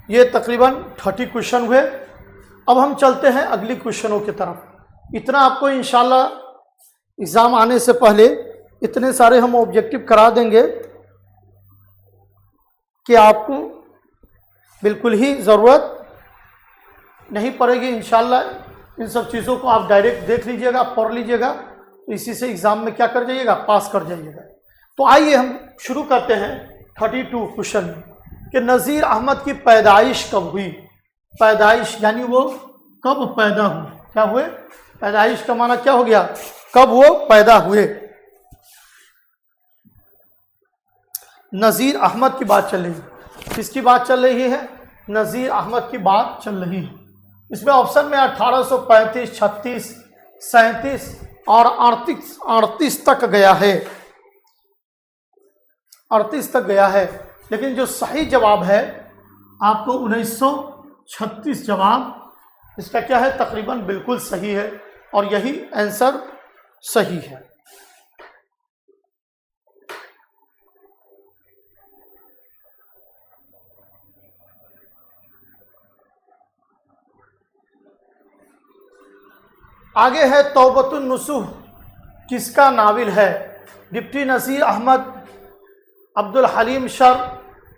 ये तकरीबन 30 क्वेश्चन हुए। अब हम चलते हैं अगली क्वेश्चनों की तरफ। इतना आपको इंशाल्लाह एग्ज़ाम आने से पहले इतने सारे हम ऑब्जेक्टिव करा देंगे कि आपको बिल्कुल ही ज़रूरत नहीं पड़ेगी। इंशाल्लाह इन सब चीज़ों को आप डायरेक्ट देख लीजिएगा, पढ़ लीजिएगा, तो इसी से एग्ज़ाम में क्या कर जाइएगा, पास कर जाइएगा। तो आइए हम शुरू करते हैं 32 क्वेश्चन कि नज़ीर अहमद की पैदाइश कब हुई। पैदाइश यानी वो कब पैदा हुए। क्या हुए? पैदाइश का माना क्या हो गया? कब वो पैदा हुए। नज़ीर अहमद की बात चल रही है। किसकी बात चल रही है? नज़ीर अहमद की बात चल रही है। इसमें ऑप्शन में 1835, 36, 37 और 38 तक गया है। 38 तक गया है, लेकिन जो सही जवाब है आपको 1936 जवाब इसका क्या है, तकरीबन बिल्कुल सही है और यही आंसर सही है। आगे है तौबतुन नुसूह किसका नाविल है? डिप्टी नज़ीर अहमद, अब्दुल हलीम शर,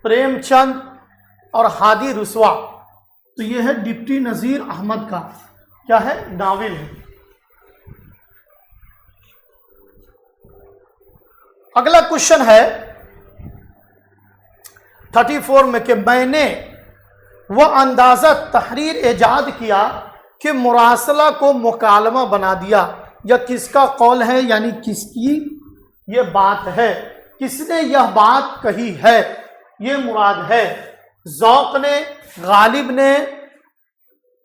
प्रेमचंद और हादी रुसवा। तो ये है डिप्टी नज़ीर अहमद का क्या है, नाविल है। अगला क्वेश्चन है 34 में कि मैंने वह अंदाज़ा तहरीर ईजाद किया कि मुरासला को मुकालमा बना दिया। यह किसका कौल है, यानी किसकी ये बात है, किसने यह बात कही है, ये मुराद है। ज़ौक़ ने, गालिब ने,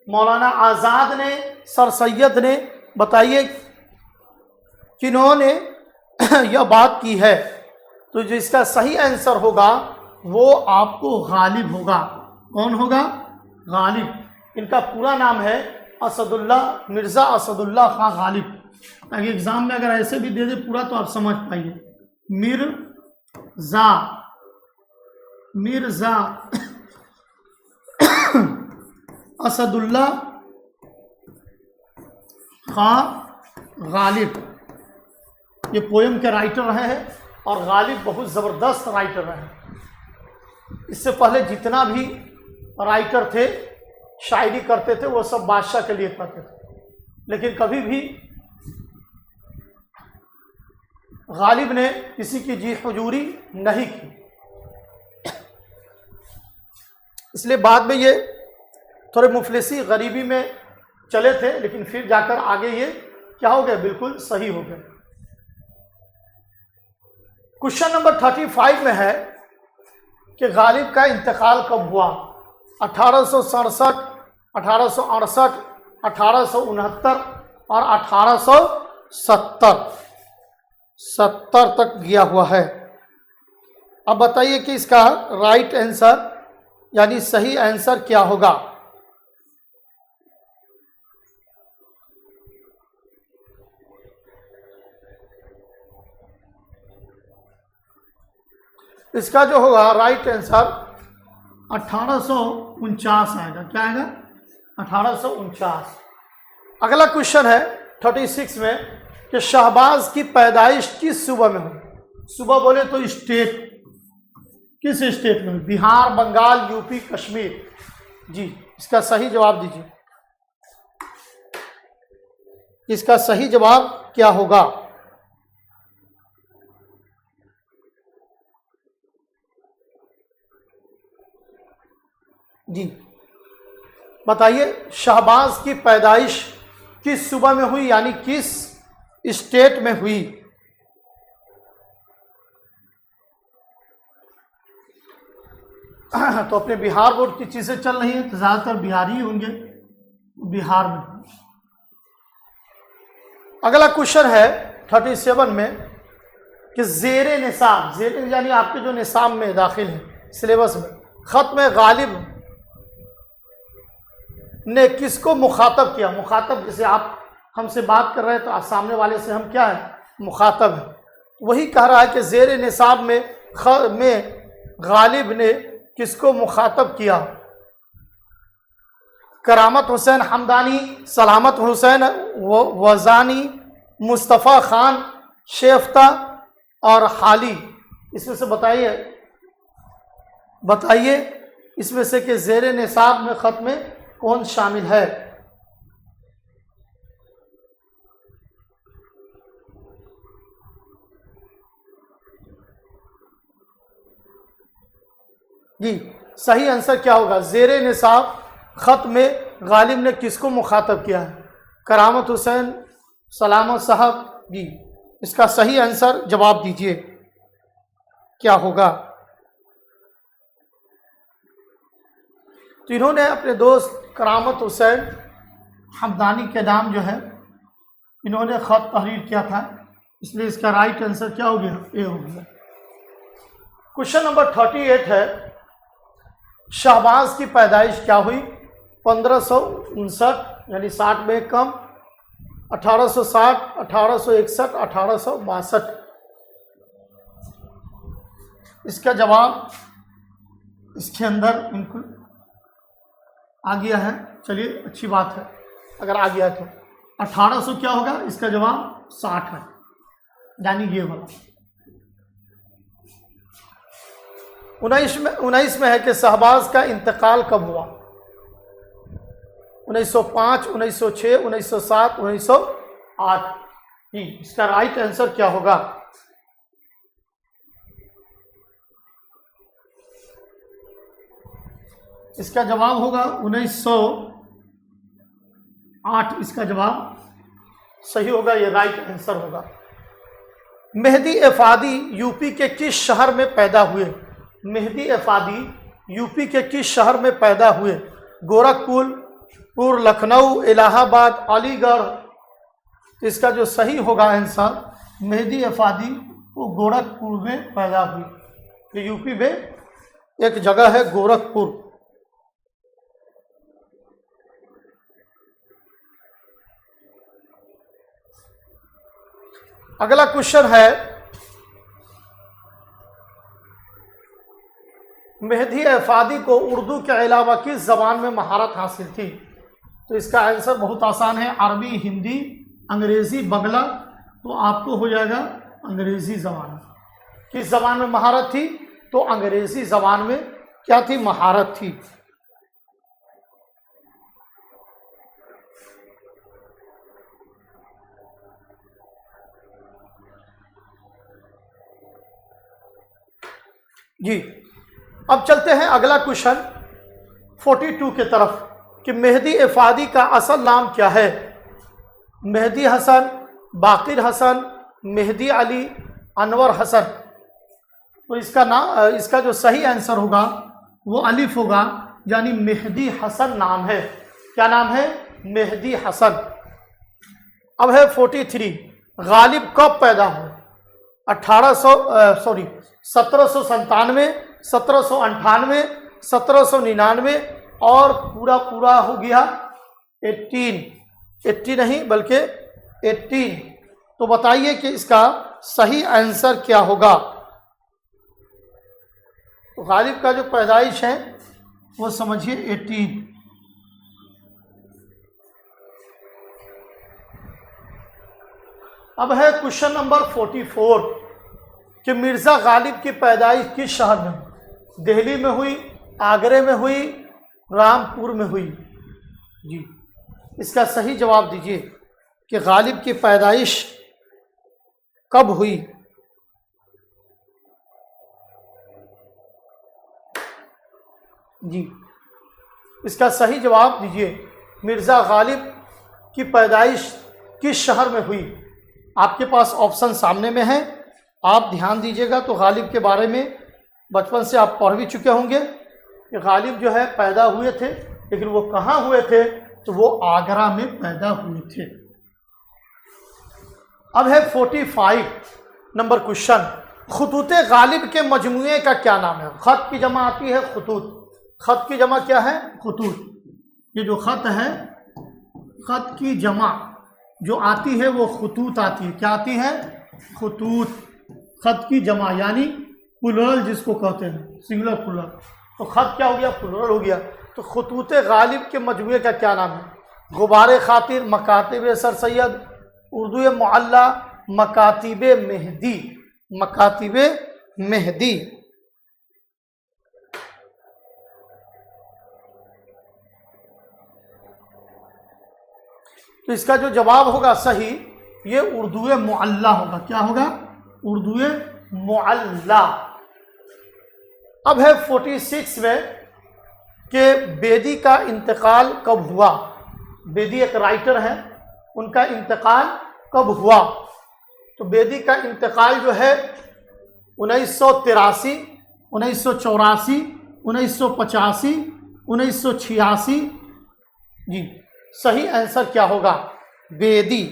मौलाना आज़ाद ने, सर सैयद ने। बताइए किन्होंने यह बात की है। तो जो इसका सही आंसर होगा वो आपको गालिब होगा। कौन होगा? गालिब। इनका पूरा नाम है असदुल्ला, मिर्ज़ा असदुल्ला खां गालिब। ताकि एग्जाम में अगर ऐसे भी दे दे पूरा तो आप समझ पाइए। मिर्ज़ा असदुल्ला खां गालिब ये पोएम के राइटर रहे हैं और गालिब बहुत ज़बरदस्त राइटर रहे हैं। इससे पहले जितना भी राइटर थे, शायरी करते थे, वो सब बादशाह के लिए करते थे, लेकिन कभी भी गालिब ने किसी की जी हुजूरी नहीं की। इसलिए बाद में ये थोड़े मुफलिसी गरीबी में चले थे, लेकिन फिर जाकर आगे ये क्या हो गए, बिल्कुल सही हो गए। क्वेश्चन नंबर 35 में है कि गालिब का इंतकाल कब हुआ। 1867, 1868, 1869 और 1870 तक गया हुआ है। अब बताइए कि इसका राइट आंसर यानी सही आंसर क्या होगा। इसका जो होगा राइट आंसर 1849 आएगा। क्या आएगा? 1849। अगला क्वेश्चन है 36 में कि शहबाज की पैदाइश किस सूबा में हुई? सूबा बोले तो स्टेट, किस स्टेट में हुई? बिहार, बंगाल, यूपी, कश्मीर। जी, इसका सही जवाब दीजिए। इसका सही जवाब क्या होगा? जी बताइए, शहबाज की पैदाइश किस सूबा में हुई, यानी किस स्टेट में हुई? तो अपने बिहार बोर्ड की चीजें चल रही हैं तो ज्यादातर बिहारी होंगे, बिहार में। अगला क्वेश्चन है 37 में कि ज़ेरे निसाब, ज़ेरे यानी आपके जो निसाब में दाखिल है सिलेबस में, ख़त्म गालिब ने किसको मुखातब किया? मुखातब जैसे आप हमसे बात कर रहे हैं तो सामने वाले से हम क्या है? मुखातब है। वही कह रहा है कि ज़ेरे निसाब में गालिब ने किसको मुखातब किया? करामत हुसैन हमदानी, सलामत हुसैन वज़ानी, मुस्तफ़ा खान शेफ्ता और हाली। इसमें से बताइए इसमें से कि ज़ेरे निसाब में ख़त में कौन शामिल है? जी सही आंसर क्या होगा? ज़ेरे निसाब ख़त में गालिब ने किसको मुखातब किया है? करामत हुसैन, सलामत साहब। जी इसका सही आंसर जवाब दीजिए क्या होगा? तो इन्होंने अपने दोस्त करामत हुसैन हमदानी के नाम जो है इन्होंने ख़त तहरीर किया था, इसलिए इसका राइट आंसर क्या हो गया? ए हो गया। क्वेश्चन नंबर 38 है, शहबाज की पैदाइश क्या हुई? 1559 यानी 60 में कम, 1860, 1861, 1862। इसका जवाब इसके अंदर बिल्कुल आ गया है। चलिए अच्छी बात है अगर आ गया तो। 1800 क्या होगा? इसका जवाब 60 है, यानी ये वाला। 19 में है कि शहबाज का इंतकाल कब हुआ? 1905, 1906, 1907, 1908। इसका राइट आंसर क्या होगा? इसका जवाब होगा 1908। इसका जवाब सही होगा, ये राइट आंसर होगा। मेहदी अफादी यूपी के किस शहर में पैदा हुए? मेहदी अफादी यूपी के किस शहर में पैदा हुए? गोरखपुर, लखनऊ, इलाहाबाद, अलीगढ़। इसका जो सही होगा आंसर, मेहदी अफादी वो गोरखपुर में पैदा हुई। तो यूपी में एक जगह है गोरखपुर। अगला क्वेश्चन है, मेहदी अफादी को उर्दू के अलावा किस जबान में महारत हासिल थी? तो इसका आंसर बहुत आसान है, अरबी, हिंदी, अंग्रेजी, बंगला। तो आपको हो जाएगा अंग्रेजी जबान। किस जबान में महारत थी? तो अंग्रेजी जबान में क्या थी? महारत थी। जी अब चलते हैं अगला क्वेश्चन 42 के तरफ कि मेहदी अफादी का असल नाम क्या है? मेहदी हसन, बाकिर हसन, मेहदी अली, अनवर हसन। तो इसका जो सही आंसर होगा वो अलिफ होगा, यानी मेहदी हसन नाम है। क्या नाम है? मेहदी हसन। अब है 43, गालिब कब पैदा हुए? 1797, 1798, 1799 और पूरा हो गया 80 नहीं बल्कि 18। तो बताइए कि इसका सही आंसर क्या होगा? तो गालिब का जो पैदाइश है वो समझिए 18। अब है क्वेश्चन नंबर 44 कि मिर्ज़ा गालिब की पैदाइश किस शहर में हुई? दिल्ली में हुई, आगरे में हुई, रामपुर में हुई? जी, इसका सही जवाब दीजिए कि गालिब की पैदाइश कब हुई? जी, इसका सही जवाब दीजिए, मिर्ज़ा गालिब की पैदाइश किस शहर में हुई? आपके पास ऑप्शन सामने में है, आप ध्यान दीजिएगा। तो गालिब के बारे में बचपन से आप पढ़ भी चुके होंगे कि गालिब जो है पैदा हुए थे, लेकिन वो कहाँ हुए थे? तो वो आगरा में पैदा हुए थे। अब है 45 नंबर क्वेश्चन, खुतूते गालिब के मजमूए का क्या नाम है? खत की जमा आती है खुतूत, खत की जमा क्या है? खुतूत। ये जो खत है, खत की जमा जो आती है वो खुतूत आती है। क्या आती है? खुतूत। खत की जमा यानी प्लुरल जिसको कहते हैं, सिंगुलर प्लुरल। तो खत क्या हो गया? प्लुरल हो गया। तो खुतूते गालिब के मजमूए का क्या नाम है? गुबारे खातिर, मकातिब सर सैयद, उर्दू मुअल्ला, मकातिब मेहदी। मकातिब मेहदी। तो इसका जो जवाब होगा सही, ये उर्दू मुअल्ला होगा। क्या होगा? उर्दू मुअल्ला। अब है 46 में कि बेदी का इंतकाल कब हुआ? बेदी एक राइटर हैं, उनका इंतकाल कब हुआ? तो बेदी का इंतकाल जो है 1983, 1984, 1985, 1986। जी, सही आंसर क्या होगा? बेदी।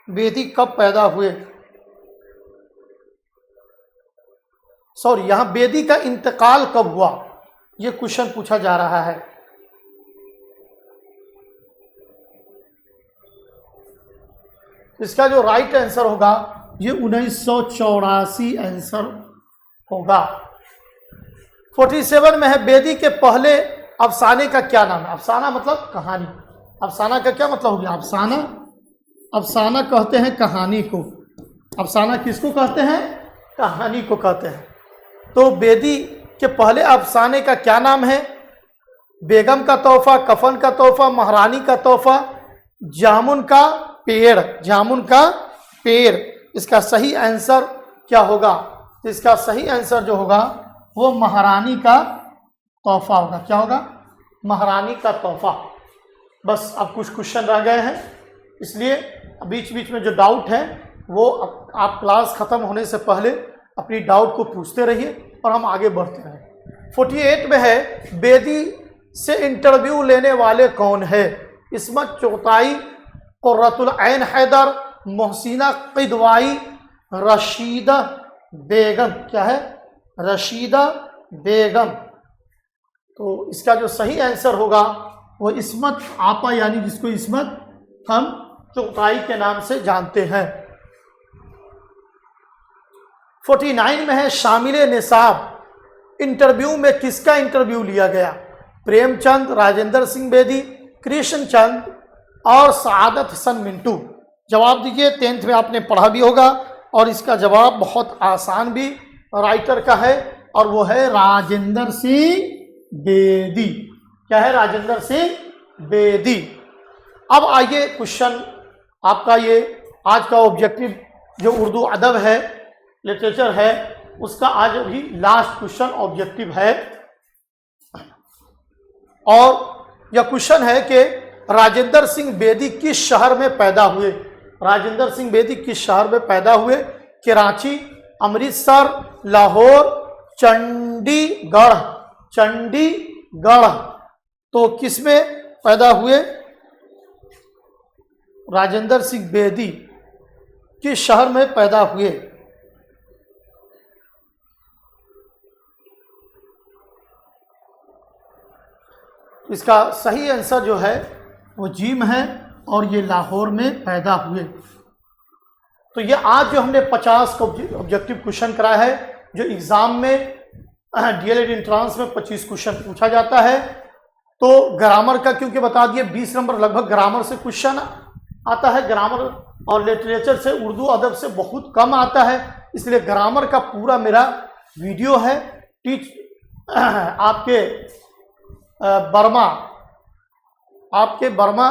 बेदी कब पैदा हुए? सॉरी, यहां बेदी का इंतकाल कब हुआ, यह क्वेश्चन पूछा जा रहा है। इसका जो राइट आंसर होगा ये 1984 आंसर होगा। 47 में है, बेदी के पहले अफसाने का क्या नाम है? अफसाना मतलब कहानी। अफसाना का क्या मतलब हो गया? अफसाना, अफसाना कहते हैं कहानी को। अफसाना किसको कहते हैं? कहानी को कहते हैं। तो बेदी के पहले अफसाने का क्या नाम है? बेगम का तोहफा, कफन का तोहफा, महारानी का तोहफा, जामुन का पेड़। जामुन का पेड़। इसका सही आंसर क्या होगा? इसका सही आंसर जो होगा वो महारानी का तोहफा होगा। क्या होगा? महारानी का तोहफा। बस अब कुछ क्वेश्चन रह गए हैं, इसलिए बीच बीच में जो डाउट है वो आप क्लास ख़त्म होने से पहले अपनी डाउट को पूछते रहिए और हम आगे बढ़ते हैं। 48 में है, बेदी से इंटरव्यू लेने वाले कौन है? इस्मत चुगताई, कुर्रतुल ऐन हैदर, मोहसिना किदवाई, रशीदा बेगम। क्या है? रशीदा बेगम। तो इसका जो सही आंसर होगा वो इस्मत आपा, यानी जिसको इस्मत हम चुगताई के नाम से जानते हैं। 49 में है, शामिल निसाब इंटरव्यू में किसका इंटरव्यू लिया गया? प्रेमचंद, राजेंद्र सिंह बेदी, कृष्णचंद और सआदत हसन मिंटू। जवाब दीजिए। 10th में आपने पढ़ा भी होगा और इसका जवाब बहुत आसान भी राइटर का है और वो है राजेंद्र सिंह बेदी। क्या है? राजेंद्र सिंह बेदी। अब आइए क्वेश्चन आपका, ये आज का ऑब्जेक्टिव जो उर्दू अदब है, लिटरेचर है, उसका आज भी लास्ट क्वेश्चन ऑब्जेक्टिव है। और यह क्वेश्चन है कि राजेंद्र सिंह बेदी किस शहर में पैदा हुए? राजेंद्र सिंह बेदी किस शहर में पैदा हुए? कराची, अमृतसर, लाहौर, चंडीगढ़। चंडीगढ़। तो किस में पैदा हुए? राजेंद्र सिंह बेदी किस शहर में पैदा हुए? इसका सही आंसर जो है वो जीम है और ये लाहौर में पैदा हुए। तो ये आज जो हमने 50 का ऑब्जेक्टिव क्वेश्चन कराया है, जो एग्जाम में डीएलएड एंट्रांस में 25 क्वेश्चन पूछा जाता है। तो ग्रामर का क्योंकि बता दिए 20 नंबर लगभग ग्रामर से क्वेश्चन आता है, ग्रामर और लिटरेचर से, उर्दू अदब से बहुत कम आता है, इसलिए ग्रामर का पूरा मेरा वीडियो है। आपके वर्मा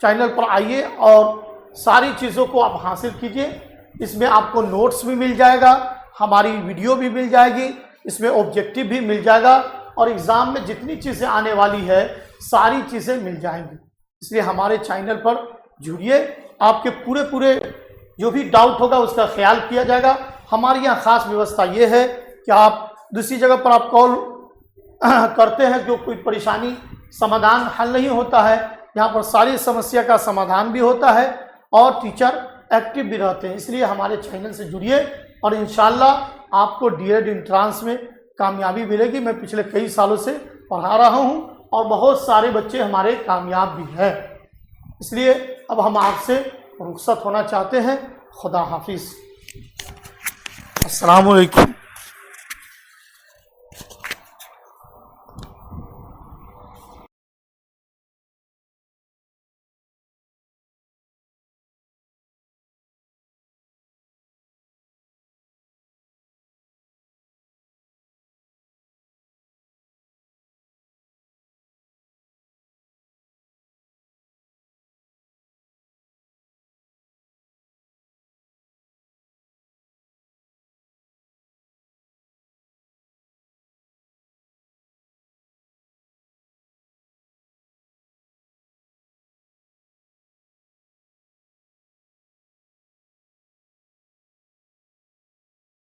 चैनल पर आइए और सारी चीज़ों को आप हासिल कीजिए। इसमें आपको नोट्स भी मिल जाएगा, हमारी वीडियो भी मिल जाएगी, इसमें ऑब्जेक्टिव भी मिल जाएगा और एग्ज़ाम में जितनी चीज़ें आने वाली है सारी चीज़ें मिल जाएंगी। इसलिए हमारे चैनल पर जुड़िए, आपके पूरे जो भी डाउट होगा उसका ख्याल किया जाएगा। हमारी यहाँ ख़ास व्यवस्था ये है कि आप दूसरी जगह पर आप कॉल करते हैं जो कोई परेशानी समाधान हल नहीं होता है, यहाँ पर सारी समस्या का समाधान भी होता है और टीचर एक्टिव भी रहते हैं। इसलिए हमारे चैनल से जुड़िए और इंशाल्लाह आपको डीएलएड एंट्रांस में कामयाबी मिलेगी। मैं पिछले कई सालों से पढ़ा रहा हूँ और बहुत सारे बच्चे हमारे कामयाब भी हैं। इसलिए अब हम आपसे रुखसत होना चाहते हैं। खुदा हाफिज़। अस्सलाम वालेकुम।